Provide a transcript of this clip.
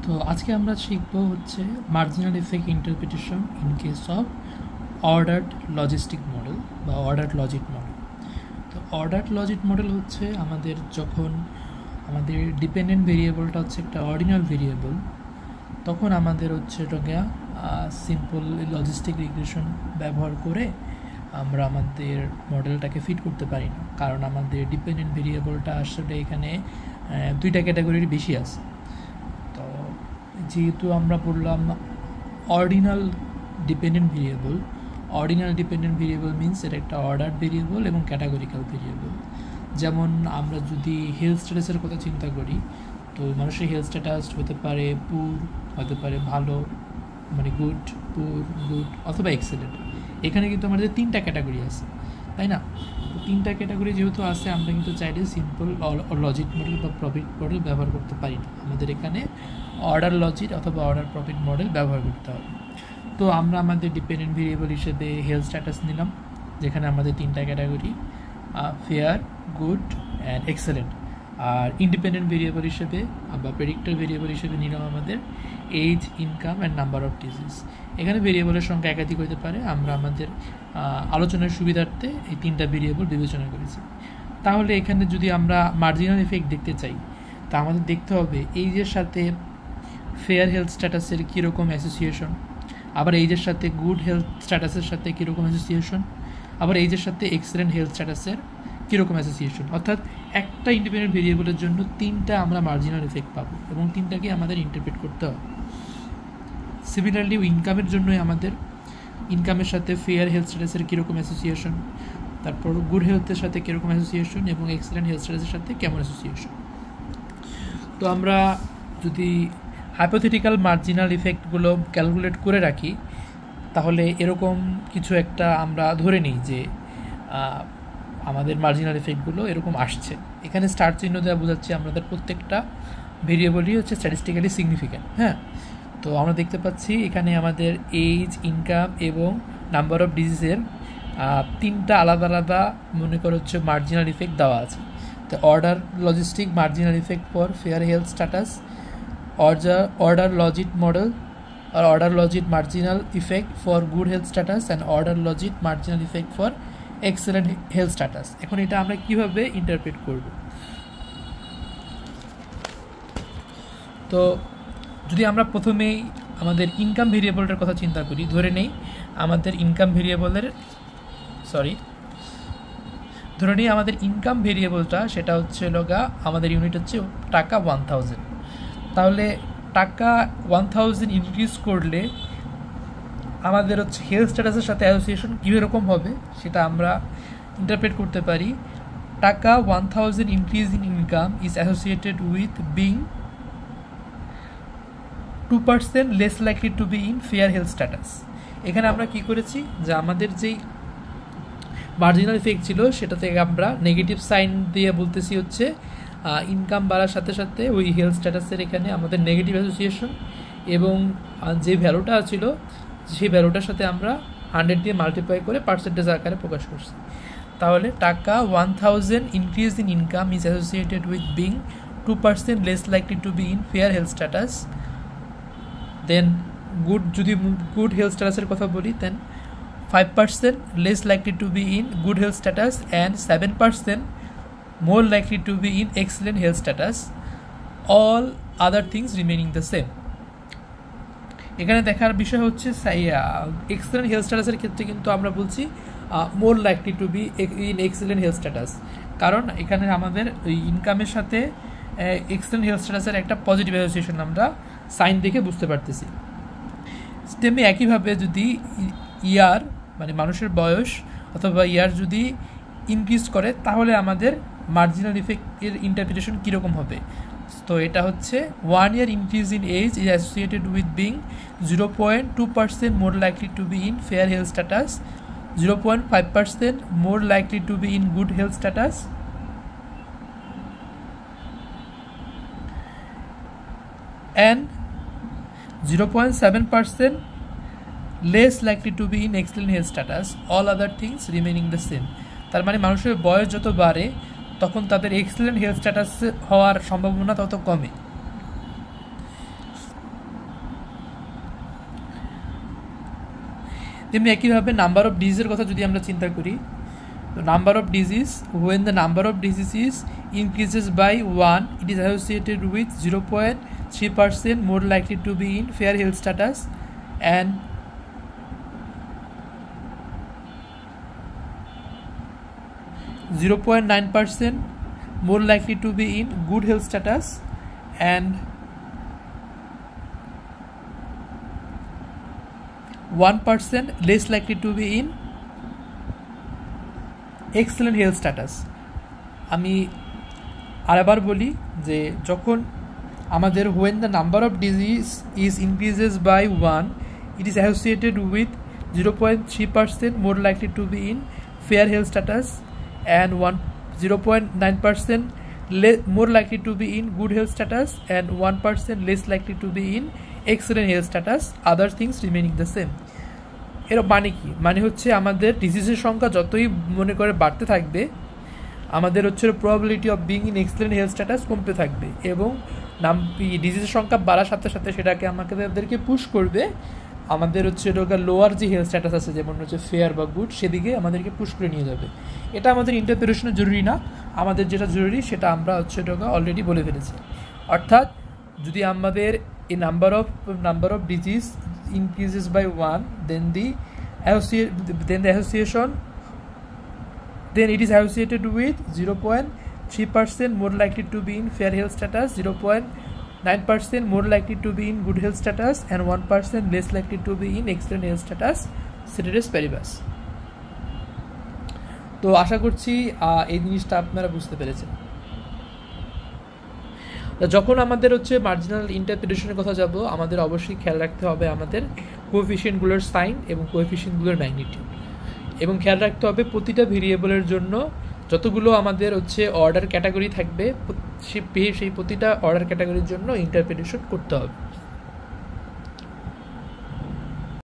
তো আজকে আমরা শিখব হচ্ছে marginal effect interpretation in case of ordered logistic model বা অর্ডার্ড লজিক মডেল। তো অর্ডার্ড লজিক মডেল হচ্ছে আমাদের যখন আমাদের ডিপেন্ডেন্ট ভেরিয়েবলটা হচ্ছে একটা অর্ডিনাল ভেরিয়েবল, তখন আমাদের হচ্ছে এটাকে সিম্পল লজিস্টিক রিগ্রেশন ব্যবহার করে আমরা আমাদের মডেলটাকে ফিট করতে পারি না, কারণ আমাদের ডিপেন্ডেন্ট ভেরিয়েবলটা আসলে এখানে দুইটা ক্যাটাগরির বেশি আছে। তো যেহেতু আমরা বললাম অর্ডিনাল ডিপেন্ডেন্ট ভেরিয়েবল মিনস এটা একটা অর্ডার ভেরিয়েবল এবং ক্যাটাগরিক্যাল ভেরিয়েবল। যেমন আমরা যদি হেলথ স্ট্যাটাসের কথা চিন্তা করি, তো মানুষের হেলথ স্ট্যাটাস হতে পারে পুর, হতে পারে ভালো মানে গুড, পুর, গুড অথবা এক্সেলেন্ট। এখানে কিন্তু আমাদের তিনটা ক্যাটাগরি আছে, তাই না? তো তিনটা ক্যাটাগরি যেহেতু আছে, আমরা কিন্তু চাইলে সিম্পল লজিক মডেল বা প্রফিট মডেল ব্যবহার করতে পারি না, আমাদের এখানে অর্ডার লজিক অথবা অর্ডার প্রফিট মডেল ব্যবহার করতে হবে। তো আমরা আমাদের ডিপেন্ডেন্ট ভেরিয়েবল হিসেবে হেলথ স্ট্যাটাস নিলাম, যেখানে আমাদের তিনটা category fair, good and excellent. আর ইন্ডিপেন্ডেন্ট ভেরিয়েবল হিসেবে বা প্রেডিক্টর ভেরিয়েবল হিসেবে নিলাম আমাদের age, income and number of disease. এখানে ভেরিয়েবলের সংখ্যা একাধিক হতে পারে, আমরা আমাদের আলোচনার সুবিধার্থে এই তিনটা ভেরিয়েবল বিবেচনা করেছি। তাহলে এখানে যদি আমরা মার্জিনাল এফেক্ট দেখতে চাই, তা আমাদের দেখতে হবে এইজের সাথে ফেয়ার হেলথ স্ট্যাটাসের কীরকম অ্যাসোসিয়েশন, আবার এইজের সাথে গুড হেলথ স্ট্যাটাসের সাথে কীরকম অ্যাসোসিয়েশন, আবার এইজের সাথে এক্সেলেন্ট হেলথ স্ট্যাটাসের কীরকম অ্যাসোসিয়েশন। অর্থাৎ একটা ইন্ডিপেন্ডেন্ট ভেরিয়েবলের জন্য তিনটা আমরা মার্জিনাল এফেক্ট পাবো এবং তিনটাকে আমাদের ইন্টারপ্রেট করতে হবে। সিমিলারলি ইনকামের জন্যই আমাদের ইনকামের সাথে ফেয়ার হেলথ স্ট্যাটাসের কীরকম অ্যাসোসিয়েশন, তারপর গুড হেলথের সাথে কীরকম অ্যাসোসিয়েশন এবং এক্সেলেন্ট হেলথ স্ট্যাটাসের সাথে কেমন অ্যাসোসিয়েশন। তো আমরা যদি হাইপোথেটিক্যাল মার্জিনাল ইফেক্টগুলো ক্যালকুলেট করে রাখি, তাহলে এরকম কিছু একটা আমরা ধরে নিই যে আমাদের মার্জিনাল এফেক্টগুলো এরকম আসছে। এখানে স্টার চিহ্ন দেওয়া বোঝাচ্ছে আমাদের প্রত্যেকটা ভেরিয়েবলই হচ্ছে স্ট্যাটিস্টিক্যালি সিগনিফিক্যান্ট। হ্যাঁ, তো আমরা দেখতে পাচ্ছি এখানে আমাদের এজ, ইনকাম এবং নাম্বার অফ ডিজিজের তিনটা আলাদা আলাদা মনে করো হচ্ছে মার্জিনাল ইফেক্ট দেওয়া আছে। তো order logistic marginal effect for fair health status, order logic model or order logic marginal effect for good health status and order logic marginal effect for excellent health status। এখন এটা আমরা কিভাবে interpret করব? তো যদি আমরা প্রথমেই আমাদের ইনকাম ভেরিয়েবলটার কথা চিন্তা করি, ধরে নেই আমাদের ইনকাম ভেরিয়েবলটা সেটা হচ্ছে আমাদের ইউনিট হচ্ছে টাকা 1000। তাহলে টাকা 1000 ইনক্রিজ করলে আমাদের হচ্ছে হেলথ স্ট্যাটাসের সাথে অ্যাসোসিয়েশন কীরকম হবে সেটা আমরা ইন্টারপ্রেট করতে পারি। টাকা 1000 increase in income is associated with being 2% less likely to be in fair health status. এখানে আমরা কি করেছি যে আমাদের যেই মার্জিনাল ইফেক্ট ছিল সেটা থেকে আমরা নেগেটিভ সাইন দিয়ে বলতেছি হচ্ছে ইনকাম বাড়ার সাথে সাথে ওই হেলথ স্ট্যাটাসের এখানে আমাদের নেগেটিভ অ্যাসোসিয়েশন, এবং যে ভ্যালুটা ছিল সেই ভ্যালুটার সাথে আমরা 100 দিয়ে মাল্টিপ্লাই করে পার্সেন্টেজ আকারে প্রকাশ করছি। তাহলে টাকা 1000 increase in income is associated with being 2% less likely to be in fair health status. Then যদি গুড হেলথ স্ট্যাটাসের কথা বলি, then 5% less likely to be in good health status and 7% more likely to be in excellent health status, all other things remaining the same। এখানে দেখার বিষয় হচ্ছে excellent health স্ট্যাটাসের ক্ষেত্রে কিন্তু আমরা বলছি more likely to be in excellent health status, কারণ এখানে আমাদের ইনকামের সাথে এক্সেলেন্ট হেলথ স্ট্যাটাসের একটা পজিটিভ অ্যাসোসিয়েশন আমরা সাইন দেখে বুঝতে পারতেছি। তেমনি একইভাবে যদি ইয়ার মানে মানুষের বয়স অথবা ইয়ার যদি ইনক্রিজ করে, তাহলে আমাদের মার্জিনাল ইফেক্টের ইন্টারপ্রিটেশন কীরকম হবে? তো এটা হচ্ছে 1 year increase in age is associated with being 0.2% more likely to be in fair health status, 0.5% more likely to be in good health status, and 0.7% less likely to be in excellent health status, all other things remaining the same। তার মানে মানুষের বয়স যত বাড়ে তখন তাদের excellent health status হওয়ার সম্ভাবনা তত কমে। তেমনি একইভাবে নাম্বার অফ ডিজিজের কথা যদি আমরা চিন্তা করি, তো number of disease, when the number of diseases increases by 1, it is associated with 0.3% more likely to be in fair health status and 0.9% more likely to be in good health status and 1% less likely to be in excellent health status. আমি আরেকবার বলি যে যখন আমাদের when the number of disease is increases by 1, it is associated with 0.3% more likely to be in fair health status and 0.9% more likely to be in good health status and 1% less likely to be in excellent health status, other things remaining the same. এর মানে কি? মানে হচ্ছে আমাদের ডিজিজের সংখ্যা যতই মনে করে বাড়তে থাকবে, আমাদের হচ্ছে probability of being in excellent health status কমতে থাকবে, এবং ডিজিজের সংখ্যা বাড়ার সাথে সাথে সেটাকে আমাদেরকে পুশ করবে আমাদের হচ্ছে এটা লোয়ার যে হেলথ স্ট্যাটাস আছে, যেমন হচ্ছে ফেয়ার বা গুড, সেদিকে আমাদেরকে পুশ করে নিয়ে যাবে। এটা আমাদের ইন্টারপ্রিটেশনে জরুরি না, আমাদের যেটা জরুরি সেটা আমরা হচ্ছে এটা অলরেডি বলে ফেলেছি। অর্থাৎ যদি আমাদের এই number of disease increases by 1, then it is associated with 0.3% more likely to be in fair health status, 0.9% more likely to be in good health status and 1% less likely to be in excellent health status, ceteris paribus. তো আশা করছি এই জিনিসটা আপনারা বুঝতে পেরেছেন। যখন আমাদের হচ্ছে মার্জিনাল ইন্টারপ্রিটেশনের কথা যাব, আমাদের অবশ্যই খেয়াল রাখতে হবে আমাদের কোএফিশিয়েন্টগুলোর সাইন এবং কোএফিশিয়েন্টগুলোর ম্যাগনিটিউড, এবং খেয়াল রাখতে হবে প্রতিটা ভেরিয়েবলের জন্য যতগুলো আমাদের হচ্ছে অর্ডার ক্যাটাগরি থাকবে সেই প্রতিটা অর্ডার ক্যাটাগরির জন্য ইন্টারপ্রিটেশন করতে হবে।